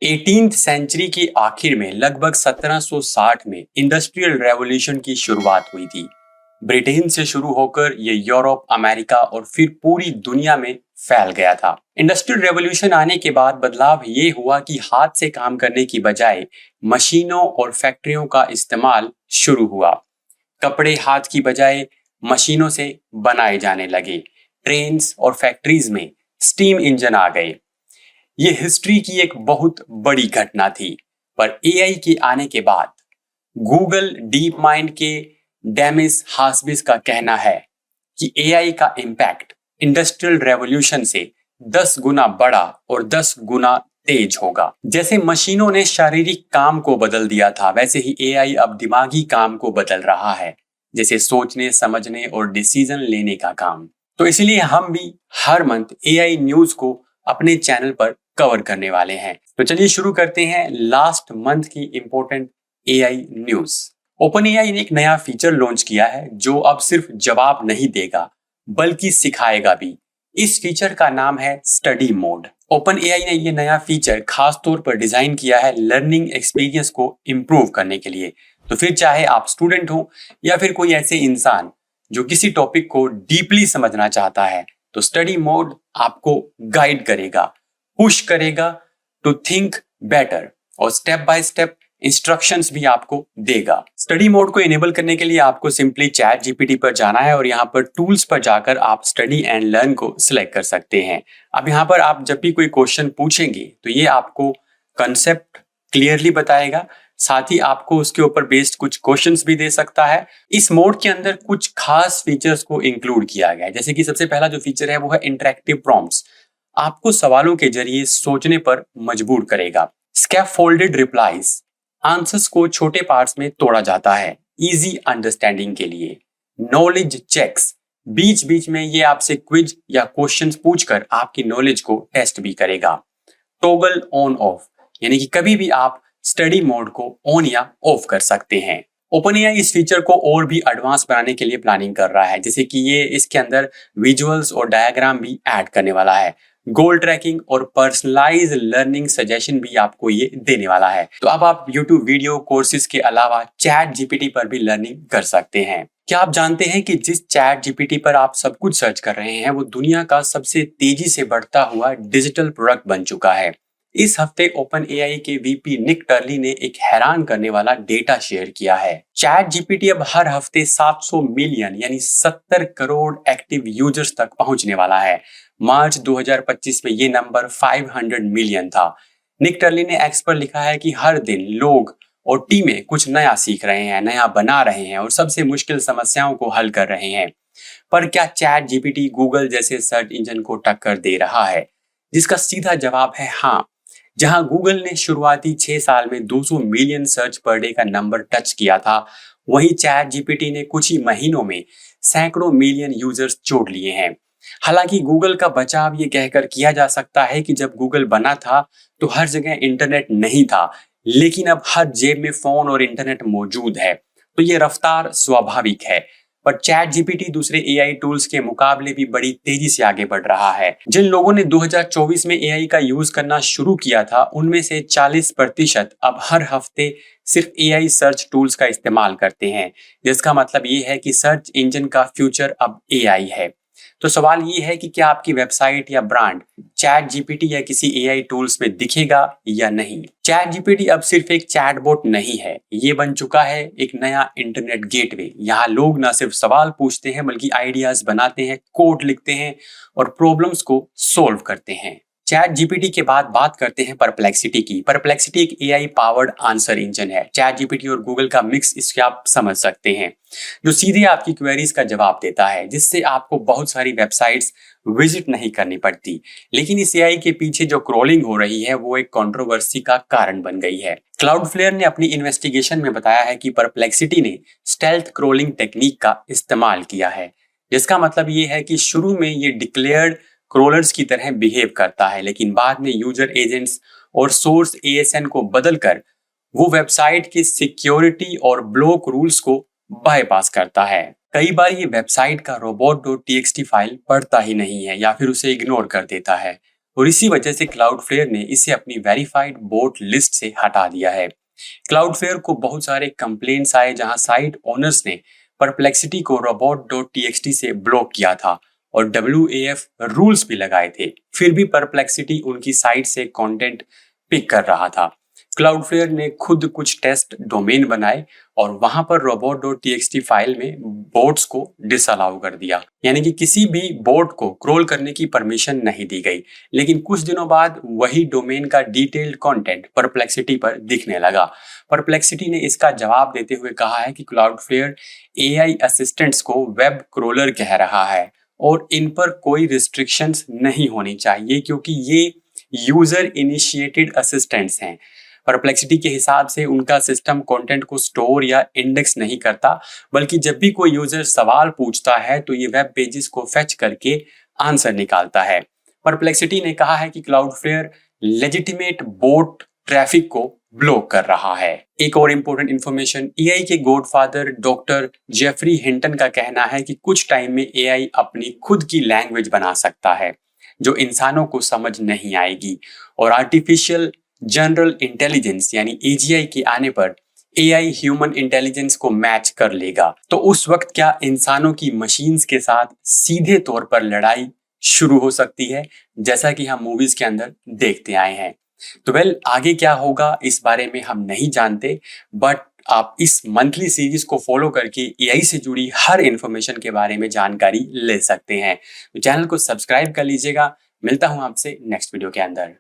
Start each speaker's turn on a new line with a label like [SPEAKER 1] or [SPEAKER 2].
[SPEAKER 1] 18th century के आखिर में लगभग 1760 में इंडस्ट्रियल रेवोल्यूशन की शुरुआत हुई थी। ब्रिटेन से शुरू होकर ये यूरोप, अमेरिका और फिर पूरी दुनिया में फैल गया था। इंडस्ट्रियल रेवोल्यूशन आने के बाद बदलाव ये हुआ कि हाथ से काम करने की बजाय मशीनों और फैक्ट्रियों का इस्तेमाल शुरू हुआ। कपड़े हाथ की बजाय मशीनों से बनाए जाने लगे। ट्रेन्स और फैक्ट्रीज में स्टीम इंजन आ गए। ये हिस्ट्री की एक बहुत बड़ी घटना थी। पर एआई के आने के बाद गूगल डीप माइंड के डेमिस हासबिस का कहना है कि एआई का इम्पैक्ट इंडस्ट्रियल रेवोल्यूशन से 10 गुना बड़ा और 10 गुना तेज होगा। जैसे मशीनों ने शारीरिक काम को बदल दिया था, वैसे ही एआई अब दिमागी काम को बदल रहा है, जैसे सोचने, समझने और डिसीजन लेने का काम। तो इसलिए हम भी हर मंथ एआई न्यूज को अपने चैनल पर कवर करने वाले हैं। तो चलिए शुरू करते हैं लास्ट मंथ की important AI news. Open AI ने एक नया फीचर लॉन्च किया है जो अब सिर्फ जवाब नहीं देगा बल्कि सिखाएगा भी। इस फीचर का नाम है स्टडी मोड। ओपन एआई ने ये नया फीचर खास तौर पर डिजाइन किया है लर्निंग एक्सपीरियंस को इम्प्रूव करने के लिए। तो फिर चाहे आप स्टूडेंट हो या फिर कोई ऐसे इंसान जो किसी टॉपिक को डीपली समझना चाहता है, तो स्टडी मोड आपको गाइड करेगा, पुश करेगा टू थिंक बेटर और स्टेप बाय स्टेप इंस्ट्रक्शंस भी आपको देगा। स्टडी मोड को इनेबल करने के लिए आपको सिंपली चैट जीपीटी पर जाना है और यहाँ पर टूल्स पर जाकर आप स्टडी एंड लर्न को सिलेक्ट कर सकते हैं। अब यहाँ पर आप जब भी कोई क्वेश्चन पूछेंगे तो ये आपको कंसेप्ट क्लियरली बताएगा, साथ ही आपको उसके ऊपर बेस्ड कुछ क्वेश्चंस भी दे सकता है। इस मोड के अंदर कुछ खास फीचर्स को इंक्लूड किया गया है, जैसे कि सबसे पहला जो फीचर है वो है इंटरेक्टिव प्रॉम्प्ट्स। आपको सवालों के जरिए सोचने पर मजबूर करेगा। स्कैफोल्डेड रिप्लाईज, आंसर्स को छोटे पार्ट्स में तोड़ा जाता है इजी अंडरस्टैंडिंग के लिए। नॉलेज चेक्स, बीच बीच में ये आपसे क्विज या क्वेश्चंस पूछकर आपकी नॉलेज को टेस्ट भी करेगा। टॉगल ऑन ऑफ, यानी कि कभी भी आप स्टडी मोड को ऑन या ऑफ कर सकते हैं। ओपनएआई इस फीचर को और भी एडवांस बनाने के लिए प्लानिंग कर रहा है, जैसे कि ये इसके अंदर विजुअल्स और डायग्राम भी ऐड करने वाला है। गोल ट्रैकिंग और पर्सनलाइज लर्निंग सजेशन भी आपको ये देने वाला है। तो अब आप YouTube वीडियो कोर्सेज के अलावा चैट जीपीटी पर भी लर्निंग कर सकते हैं। क्या आप जानते हैं कि जिस चैट जीपीटी पर आप सब कुछ सर्च कर रहे हैं वो दुनिया का सबसे तेजी से बढ़ता हुआ डिजिटल प्रोडक्ट बन चुका है। इस हफ्ते ओपन एआई के वीपी निक टर्ली ने एक हैरान करने वाला डेटा शेयर किया है। चैट जीपीटी अब हर हफ्ते 700 मिलियन यानी 70 करोड़ एक्टिव यूजर्स तक पहुंचने वाला है। मार्च 2025 में ये नंबर 500 मिलियन था। निक टर्ली ने एक्स पर लिखा है कि हर दिन लोग और टीमें कुछ नया सीख रहे हैं, नया बना रहे हैं और सबसे मुश्किल समस्याओं को हल कर रहे हैं। पर क्या चैट जीपीटी गूगल जैसे सर्च इंजन को टक्कर दे रहा है? जिसका सीधा जवाब है हाँ। जहां गूगल ने शुरुआती 6 साल में 200 मिलियन सर्च पर डे का नंबर टच किया था, वहीं चैट जीपीटी ने कुछ ही महीनों में सैकड़ों मिलियन यूजर्स जोड़ लिए हैं। हालांकि गूगल का बचाव ये कहकर किया जा सकता है कि जब गूगल बना था तो हर जगह इंटरनेट नहीं था, लेकिन अब हर जेब में फोन और इंटरनेट मौजूद है, तो ये रफ्तार स्वाभाविक है। पर चैट जीपीटी दूसरे एआई टूल्स के मुकाबले भी बड़ी तेजी से आगे बढ़ रहा है। जिन लोगों ने 2024 में एआई का यूज करना शुरू किया था, उनमें से 40% अब हर हफ्ते सिर्फ एआई सर्च टूल्स का इस्तेमाल करते हैं, जिसका मतलब ये है कि सर्च इंजन का फ्यूचर अब एआई है। तो सवाल ये है कि क्या आपकी वेबसाइट या ब्रांड चैट जीपीटी या किसी एआई टूल्स में दिखेगा या नहीं? चैट जीपीटी अब सिर्फ एक चैटबॉट नहीं है, ये बन चुका है एक नया इंटरनेट गेटवे। यहाँ लोग ना सिर्फ सवाल पूछते हैं बल्कि आइडियाज बनाते हैं, कोड लिखते हैं और प्रॉब्लम्स को सॉल्व करते हैं। चैट जीपीटी के बाद बात करते हैं परप्लेक्सिटी की। परप्लेक्सिटी एक एआई पावर्ड आंसर इंजन है। चैट जीपीटी और गूगल का मिक्स इसके आप समझ सकते हैं, जो सीधे आपकी क्वेरीज का जवाब देता है, जिससे आपको बहुत सारी वेबसाइट्स विजिट नहीं करनी पड़ती। लेकिन इस एआई के पीछे जो क्रोलिंग हो रही है वो एक कंट्रोवर्सी का कारण बन गई है। क्लाउडफ्लेयर ने अपनी इन्वेस्टिगेशन में बताया है कि परप्लेक्सिटी ने स्टेल्थ क्रोलिंग टेक्निक का इस्तेमाल किया है, जिसका मतलब ये है कि शुरू में ये डिक्लेयर्ड क्रोलर्स की तरह बिहेव करता है, लेकिन बाद में यूजर एजेंट्स और सोर्स एएसएन को बदलकर वो वेबसाइट की सिक्योरिटी और ब्लॉक रूल्स को बाईपास करता है। कई बार ये वेबसाइट का robot.txt फाइल पढ़ता ही नहीं है या फिर उसे इग्नोर कर देता है। और इसी वजह से क्लाउडफ्लेयर ने इसे अपनी वेरीफाइड बोट लिस्ट से हटा दिया है। क्लाउडफ्लेयर को बहुत सारे कंप्लेंट्स आए जहां साइट ओनर्स ने परप्लेक्सिटी को robot.txt से ब्लॉक किया था और WAF रूल्स भी लगाए थे, फिर भी परप्लेक्सिटी उनकी साइट से कंटेंट पिक कर रहा था। क्लाउडफ्लेयर ने खुद कुछ टेस्ट डोमेन बनाए और वहां पर robot.txt फाइल में बोट्स को डिसअलाउ कर दिया, यानी कि किसी भी बोट को क्रॉल करने की परमिशन नहीं दी गई। लेकिन कुछ दिनों बाद वही डोमेन का डिटेल्ड कंटेंट परप्लेक्सिटी पर दिखने लगा। परप्लेक्सिटी ने इसका जवाब देते हुए कहा है कि क्लाउडफ्लेयर AI असिस्टेंट्स को वेब क्रोलर कह रहा है और इन पर कोई रिस्ट्रिक्शंस नहीं होनी चाहिए क्योंकि ये यूजर इनिशिएटेड असिस्टेंट्स हैं। परप्लेक्सिटी के हिसाब से उनका सिस्टम कंटेंट को स्टोर या इंडेक्स नहीं करता, बल्कि जब भी कोई यूजर सवाल पूछता है तो ये वेब पेजेस को फेच करके आंसर निकालता है। परप्लेक्सिटी ने कहा है कि क्लाउडफ्लेयर लेजिटिमेट बोट ट्रैफिक को ब्लॉक कर रहा है। एक और इम्पोर्टेंट इंफॉर्मेशन, AI के गॉडफादर डॉक्टर जेफरी हिंटन का कहना है कि कुछ टाइम में AI अपनी खुद की लैंग्वेज बना सकता है जो इंसानों को समझ नहीं आएगी और आर्टिफिशियल जनरल इंटेलिजेंस यानी AGI के आने पर AI ह्यूमन इंटेलिजेंस को मैच कर लेगा। तो उस वक्त क्या इंसानों की मशीन्स के साथ सीधे तौर पर लड़ाई शुरू हो सकती है, जैसा कि हम मूवीज के अंदर देखते आए हैं। तो आगे क्या होगा इस बारे में हम नहीं जानते, बट आप इस मंथली सीरीज को फॉलो करके AI से जुड़ी हर इंफॉर्मेशन के बारे में जानकारी ले सकते हैं। तो चैनल को सब्सक्राइब कर लीजिएगा। मिलता हूं आपसे नेक्स्ट वीडियो के अंदर।